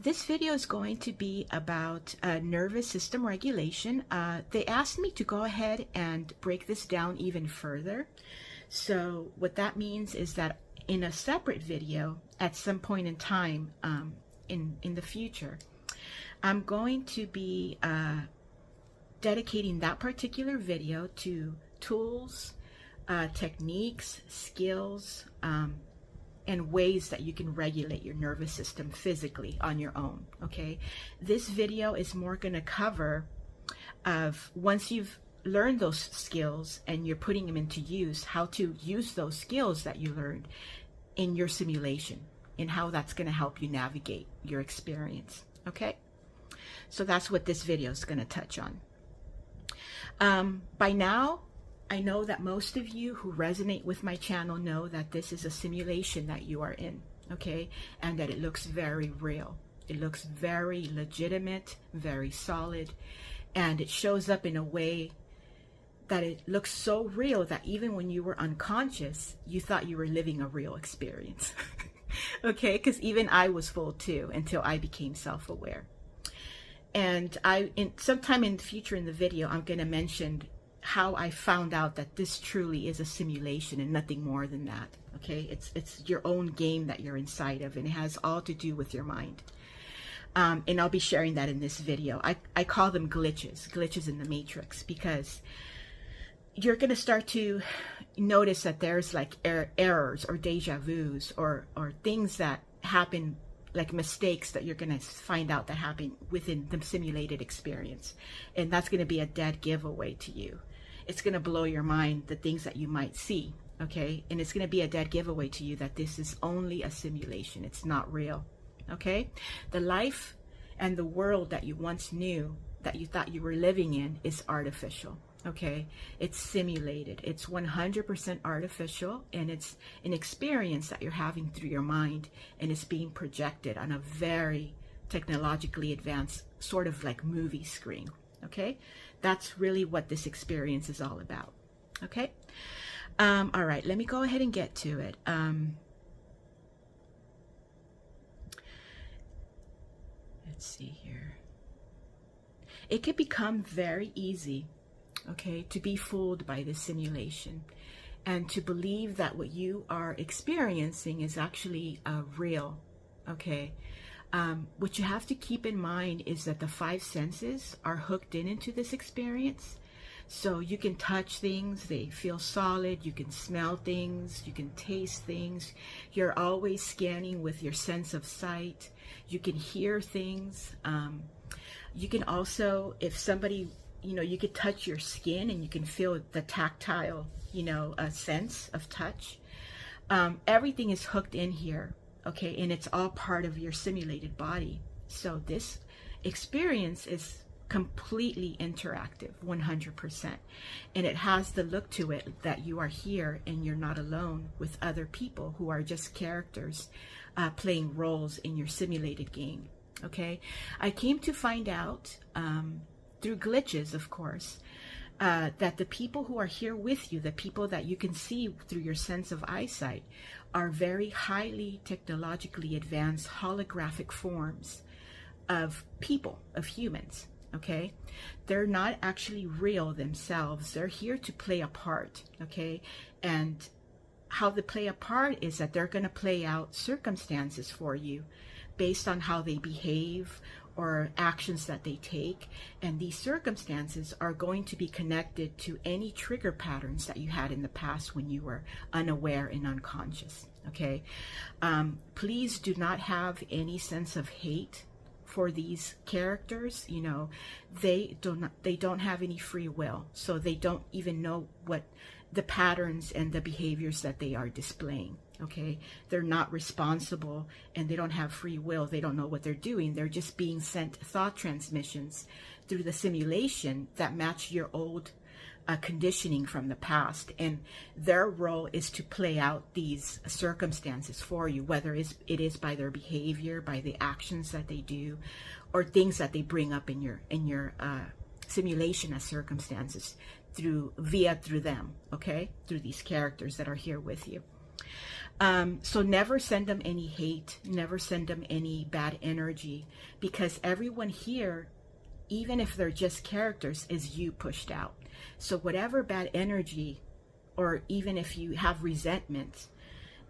This video is going to be about nervous system regulation. They asked me to go ahead and break this down even further. So what that means is that in a separate video at some point in time in the future, I'm going to be dedicating that particular video to tools, techniques, skills, and ways that you can regulate your nervous system physically on your own. Okay, this video is more going to cover of once you've learned those skills and you're putting them into use, how to use those skills that you learned in your simulation and how that's going to help you navigate your experience. Okay, so that's what this video is going to touch on. By now, I know that most of you who resonate with my channel know that this is a simulation that you are in, okay? And that it looks very real. It looks very legitimate, very solid, and it shows up in a way that it looks so real that even when you were unconscious, you thought you were living a real experience, okay? Because even I was fooled too until I became self-aware. And sometime in the future in the video, I'm going to mention how I found out that this truly is a simulation and nothing more than that. Okay, it's your own game that you're inside of, and it has all to do with your mind. And I'll be sharing that in this video. I call them glitches in the matrix, because you're going to start to notice that there's like errors or deja vus or things that happen, like mistakes that you're going to find out that happen within the simulated experience. And that's going to be a dead giveaway to you. It's going to blow your mind, the things that you might see, okay? And it's going to be a dead giveaway to you that this is only a simulation. It's not real, okay? The life and the world that you once knew, that you thought you were living in, is artificial, okay? It's simulated. It's 100% artificial, and it's an experience that you're having through your mind, and it's being projected on a very technologically advanced sort of like movie screen, okay? That's really what this experience is all about, okay? All right, let me go ahead and get to it. Let's see here. It can become very easy, okay, to be fooled by this simulation and to believe that what you are experiencing is actually real, okay? What you have to keep in mind is that the 5 senses are hooked into this experience. So you can touch things, they feel solid, you can smell things, you can taste things. You're always scanning with your sense of sight. You can hear things. You can also, if somebody, you could touch your skin and you can feel the tactile, sense of touch. Everything is hooked in here. Okay, and it's all part of your simulated body. So this experience is completely interactive, 100%. And it has the look to it that you are here and you're not alone with other people who are just characters playing roles in your simulated game. Okay, I came to find out through glitches, of course, that the people who are here with you, the people that you can see through your sense of eyesight, are very highly technologically advanced holographic forms of people, of humans, okay? They're not actually real themselves. They're here to play a part, okay? And how they play a part is that they're going to play out circumstances for you based on how they behave or actions that they take, and these circumstances are going to be connected to any trigger patterns that you had in the past when you were unaware and unconscious, okay? Please do not have any sense of hate for these characters. They don't have any free will, so they don't even know what the patterns and the behaviors that they are displaying. Okay, they're not responsible and they don't have free will. They don't know what they're doing. They're just being sent thought transmissions through the simulation that match your old conditioning from the past. And their role is to play out these circumstances for you, whether it is by their behavior, by the actions that they do, or things that they bring up in your simulation as circumstances through them, okay, through these characters that are here with you. So never send them any hate, never send them any bad energy, because everyone here, even if they're just characters, is you pushed out. So whatever bad energy, or even if you have resentment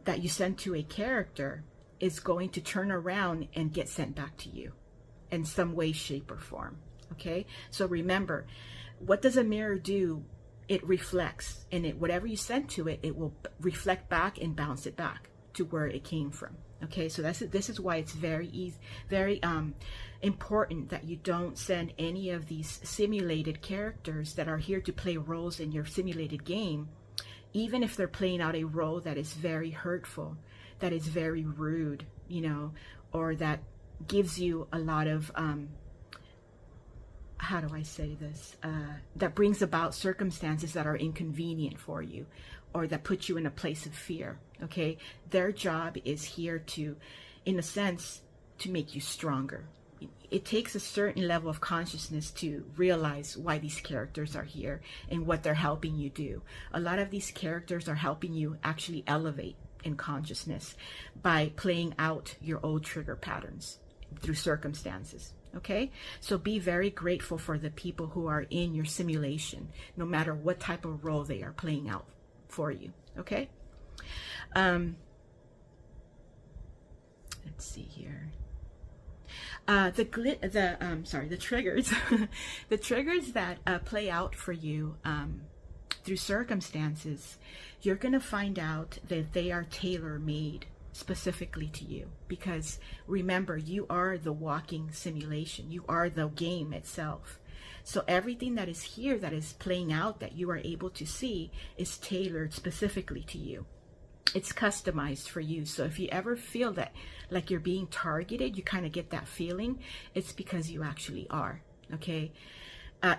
that you send to a character, is going to turn around and get sent back to you in some way, shape, or form. Okay? So remember, what does a mirror do? It reflects, and whatever you send to it, it will reflect back and bounce it back to where it came from. Okay, so this is why it's very important that you don't send any of these simulated characters that are here to play roles in your simulated game, even if they're playing out a role that is very hurtful, that is very rude, you know, or that gives you a lot of how do I say this, that brings about circumstances that are inconvenient for you, or that put you in a place of fear. Okay, their job is here to, in a sense, to make you stronger. It takes a certain level of consciousness to realize why these characters are here and what they're helping you do. A lot of these characters are helping you actually elevate in consciousness by playing out your old trigger patterns through circumstances. Okay, so be very grateful for the people who are in your simulation, no matter what type of role they are playing out for you. Okay, let's see here. The triggers, the triggers that play out for you through circumstances, you're going to find out that they are tailor-made specifically to you, because remember, you are the walking simulation, you are the game itself. So everything that is here, that is playing out, that you are able to see, is tailored specifically to you. It's customized for you. So if you ever feel that like you're being targeted, you kind of get that feeling, it's because you actually are. Okay,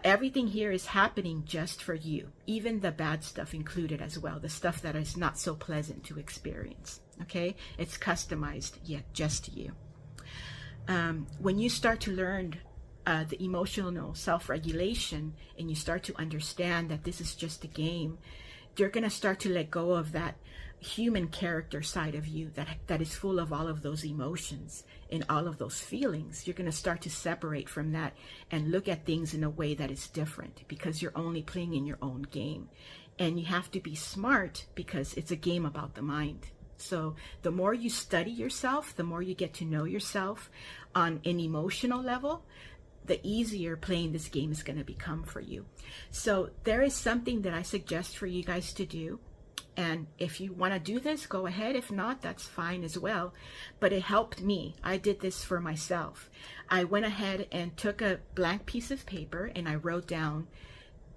everything here is happening just for you, even the bad stuff included as well, the stuff that is not so pleasant to experience. Okay, it's customized yet just to you. When you start to learn the emotional self-regulation, and you start to understand that this is just a game, you're going to start to let go of that human character side of you that is full of all of those emotions and all of those feelings. You're going to start to separate from that and look at things in a way that is different, because you're only playing in your own game. And you have to be smart, because it's a game about the mind. So the more you study yourself, the more you get to know yourself on an emotional level, the easier playing this game is going to become for you. So there is something that I suggest for you guys to do. And if you want to do this, go ahead. If not, that's fine as well. But it helped me. I did this for myself. I went ahead and took a blank piece of paper, and I wrote down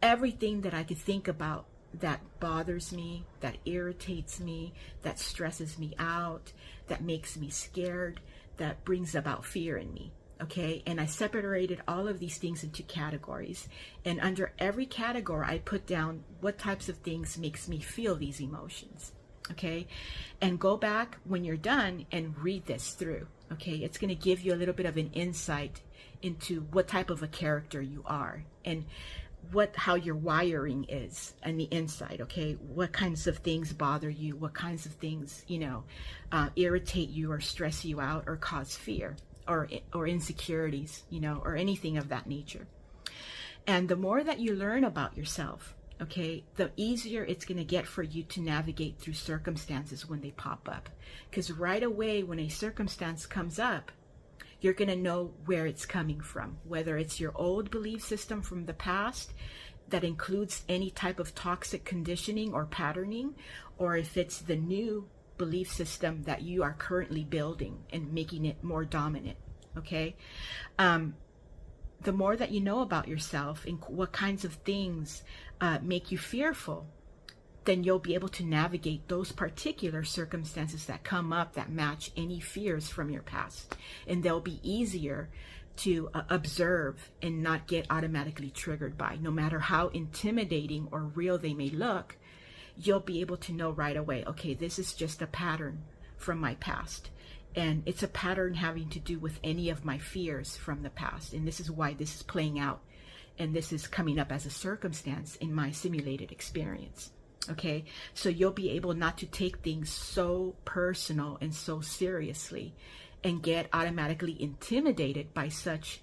everything that I could think about that bothers me, that irritates me, that stresses me out, that makes me scared, that brings about fear in me. Okay, and I separated all of these things into categories, and under every category I put down what types of things makes me feel these emotions. Okay, and go back when you're done and read this through. Okay, it's going to give you a little bit of an insight into what type of a character you are, and how your wiring is on the inside. Okay, what kinds of things bother you, what kinds of things, you know, irritate you or stress you out or cause fear or insecurities, you know, or anything of that nature. And the more that you learn about yourself, okay, the easier it's going to get for you to navigate through circumstances when they pop up. Because right away when a circumstance comes up, you're going to know where it's coming from, whether it's your old belief system from the past that includes any type of toxic conditioning or patterning, or if it's the new belief system that you are currently building and making it more dominant. Okay, the more that you know about yourself and what kinds of things make you fearful, then you'll be able to navigate those particular circumstances that come up that match any fears from your past, and they'll be easier to observe and not get automatically triggered by. No matter how intimidating or real they may look, you'll be able to know right away, okay, this is just a pattern from my past, and it's a pattern having to do with any of my fears from the past, and this is why this is playing out, and this is coming up as a circumstance in my simulated experience. Okay, so you'll be able not to take things so personal and so seriously and get automatically intimidated by such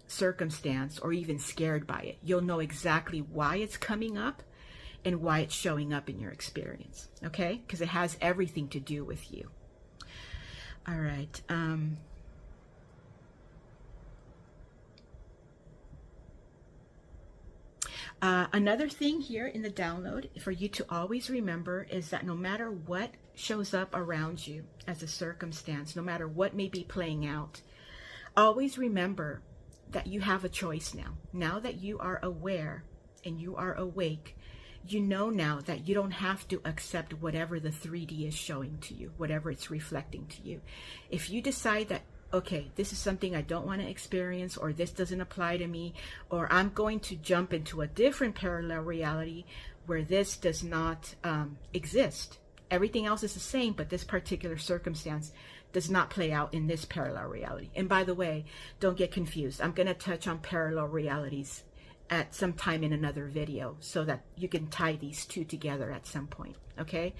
circumstance or even scared by it. You'll know exactly why it's coming up and why it's showing up in your experience, okay? Because it has everything to do with you. All right. Another thing here in the download for you to always remember is that no matter what shows up around you as a circumstance, no matter what may be playing out, always remember that you have a choice now. Now that you are aware and you are awake, you know now that you don't have to accept whatever the 3D is showing to you, whatever it's reflecting to you. If you decide that, okay, this is something I don't want to experience, or this doesn't apply to me, or I'm going to jump into a different parallel reality where this does not exist. Everything else is the same, but this particular circumstance does not play out in this parallel reality. And by the way, don't get confused. I'm going to touch on parallel realities at some time in another video so that you can tie these two together at some point, okay?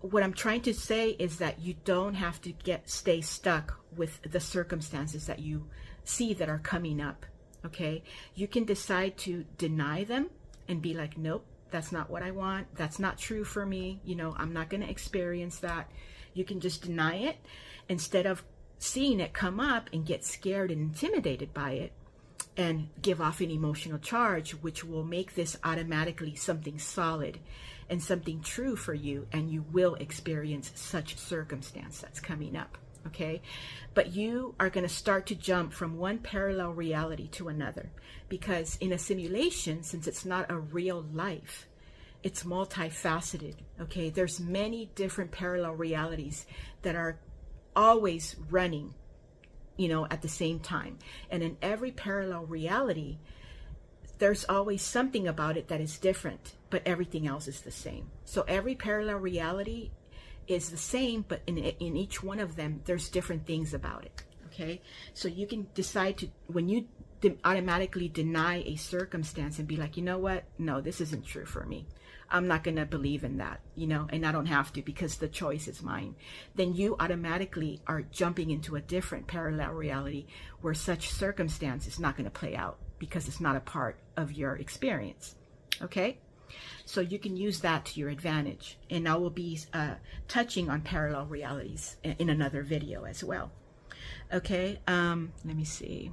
What I'm trying to say is that you don't have to stay stuck with the circumstances that you see that are coming up, okay? You can decide to deny them and be like, nope, that's not what I want. That's not true for me. You know, I'm not going to experience that. You can just deny it instead of seeing it come up and get scared and intimidated by it and give off an emotional charge, which will make this automatically something solid and something true for you, and you will experience such circumstance that's coming up, okay? But you are going to start to jump from one parallel reality to another, because in a simulation, since it's not a real life, it's multifaceted, okay? There's many different parallel realities that are always running, you know, at the same time. And in every parallel reality, there's always something about it that is different, but everything else is the same. So every parallel reality is the same, but in each one of them, there's different things about it, okay? So you can decide to, when you automatically deny a circumstance and be like, you know what? No, this isn't true for me. I'm not going to believe in that, you know, and I don't have to because the choice is mine. Then you automatically are jumping into a different parallel reality where such circumstance is not going to play out because it's not a part of your experience. Okay? So you can use that to your advantage. And I will be touching on parallel realities in another video as well. Okay? Let me see.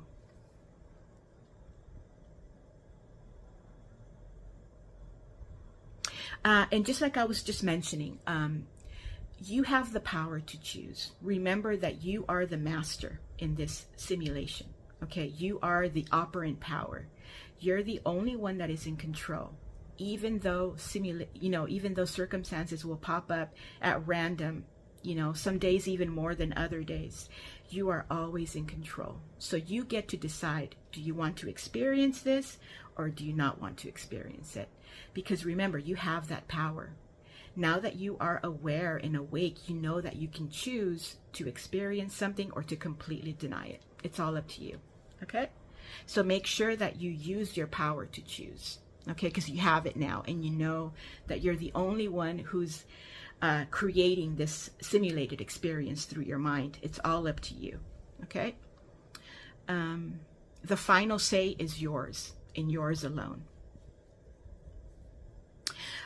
And just like I was just mentioning, you have the power to choose. Remember that you are the master in this simulation. Okay, you are the operant power. You're the only one that is in control. Even though even though circumstances will pop up at random, you know, some days even more than other days, you are always in control. So you get to decide, do you want to experience this or do you not want to experience it? Because remember, you have that power. Now that you are aware and awake, you know that you can choose to experience something or to completely deny it. It's all up to you. Okay? So make sure that you use your power to choose. Okay? Because you have it now and you know that you're the only one who's creating this simulated experience through your mind. It's all up to you. Okay? The final say is yours and yours alone.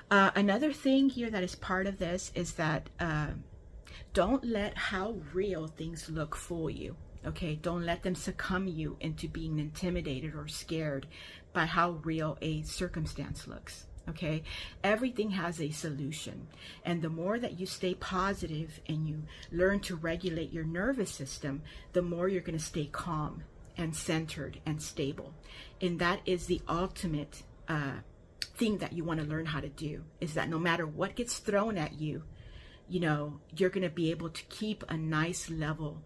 Another thing here that is part of this is that don't let how real things look fool you. Okay, don't let them succumb you into being intimidated or scared by how real a circumstance looks. Okay, everything has a solution, and the more that you stay positive and you learn to regulate your nervous system, the more you're going to stay calm and centered and stable. And that is the ultimate thing that you want to learn how to do, is that no matter what gets thrown at you, you know, you're going to be able to keep a nice level,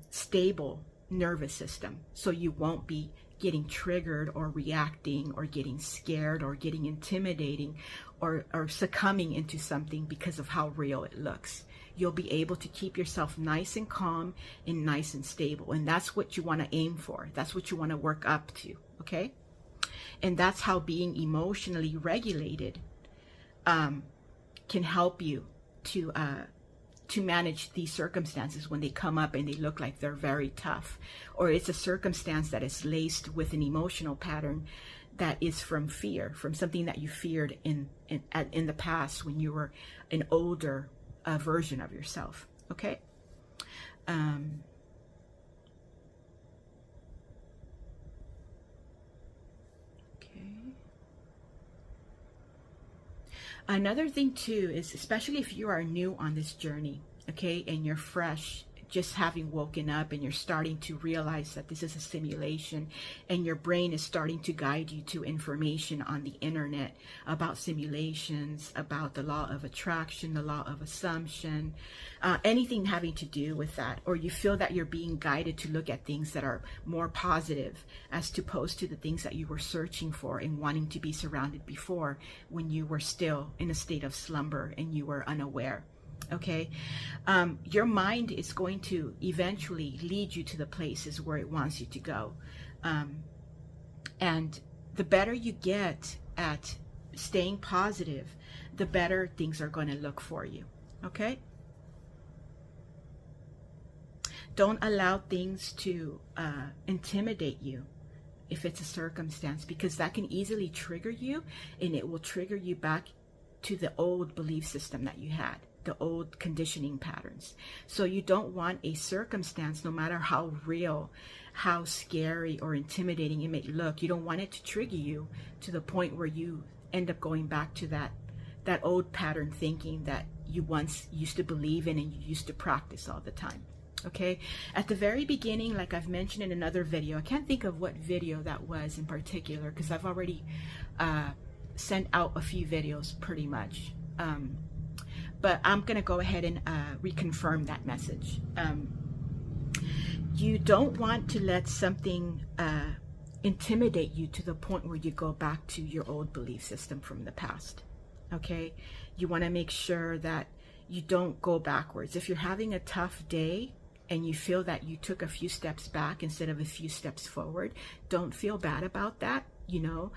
stable nervous system, so you won't be getting triggered or reacting or getting scared or getting intimidating or succumbing into something because of how real it looks. You'll be able to keep yourself nice and calm and nice and stable. And that's what you want to aim for. That's what you want to work up to. Okay? And that's how being emotionally regulated can help you to manage these circumstances when they come up and they look like they're very tough, or it's a circumstance that is laced with an emotional pattern that is from fear, from something that you feared in the past when you were an older version of yourself. Okay. Another thing too is, especially if you are new on this journey, okay, and you're fresh, just having woken up, and you're starting to realize that this is a simulation, and your brain is starting to guide you to information on the internet about simulations, about the law of attraction, the law of assumption, anything having to do with that, or you feel that you're being guided to look at things that are more positive as opposed to the things that you were searching for and wanting to be surrounded before, when you were still in a state of slumber and you were unaware. Okay, your mind is going to eventually lead you to the places where it wants you to go, and the better you get at staying positive, the better things are going to look for you. Okay, don't allow things to intimidate you if it's a circumstance, because that can easily trigger you, and it will trigger you back to the old belief system that you had, the old conditioning patterns. So you don't want a circumstance, no matter how real, how scary or intimidating it may look, you don't want it to trigger you to the point where you end up going back to that old pattern thinking that you once used to believe in and you used to practice all the time. Okay, at the very beginning, like I've mentioned in another video, I can't think of what video that was in particular, because I've already sent out a few videos pretty much. But I'm going to go ahead and reconfirm that message. You don't want to let something intimidate you to the point where you go back to your old belief system from the past. Okay? You want to make sure that you don't go backwards. If you're having a tough day and you feel that you took a few steps back instead of a few steps forward, don't feel bad about that. You know,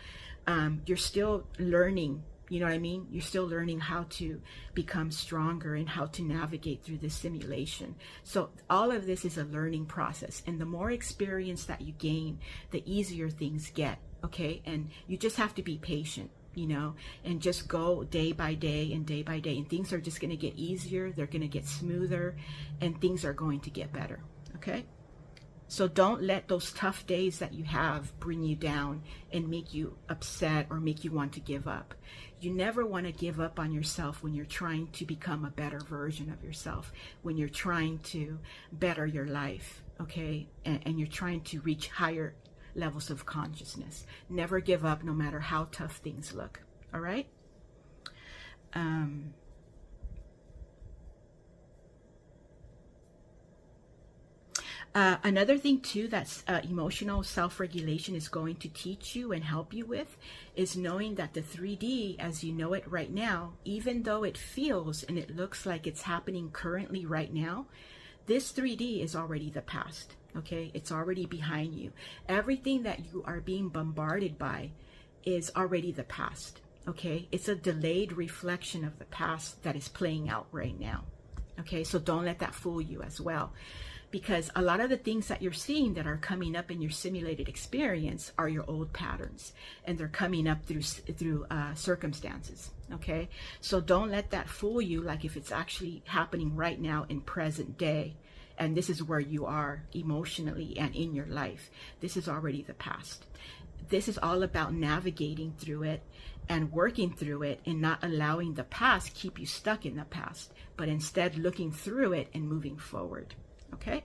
you're still learning. You know what I mean? You're still learning how to become stronger and how to navigate through this simulation. So all of this is a learning process. And the more experience that you gain, the easier things get. Okay? And you just have to be patient, you know, and just go day by day and day by day. And things are just going to get easier. They're going to get smoother, and things are going to get better. Okay? So don't let those tough days that you have bring you down and make you upset or make you want to give up. You never want to give up on yourself when you're trying to become a better version of yourself, when you're trying to better your life, okay? And you're trying to reach higher levels of consciousness. Never give up, no matter how tough things look, all right? Another thing too that emotional self-regulation is going to teach you and help you with is knowing that the 3D as you know it right now, even though it feels and it looks like it's happening currently right now, this 3D is already the past. Okay, it's already behind you. Everything that you are being bombarded by is already the past. Okay, it's a delayed reflection of the past that is playing out right now. Okay, so don't let that fool you as well. Because a lot of the things that you're seeing that are coming up in your simulated experience are your old patterns, and they're coming up through circumstances. Okay, so don't let that fool you, like if it's actually happening right now in present day, and this is where you are emotionally and in your life. This is already the past. This is all about navigating through it and working through it, and not allowing the past keep you stuck in the past, but instead looking through it and moving forward. Okay.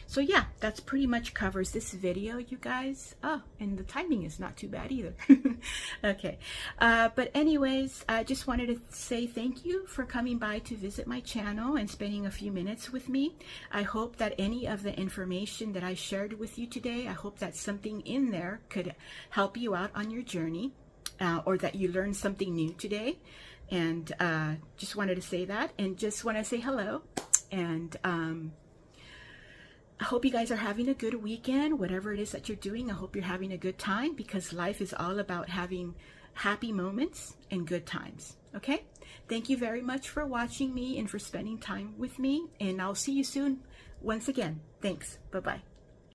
So yeah, that's pretty much covers this video, you guys. Oh, and the timing is not too bad either. Okay. But anyways, I just wanted to say thank you for coming by to visit my channel and spending a few minutes with me. I hope that any of the information that I shared with you today, I hope that something in there could help you out on your journey, or that you learned something new today. And just wanted to say that, and just want to say hello. And I hope you guys are having a good weekend. Whatever it is that you're doing, I hope you're having a good time, because life is all about having happy moments and good times. Okay? Thank you very much for watching me and for spending time with me. And I'll see you soon. Once again, thanks. Bye-bye.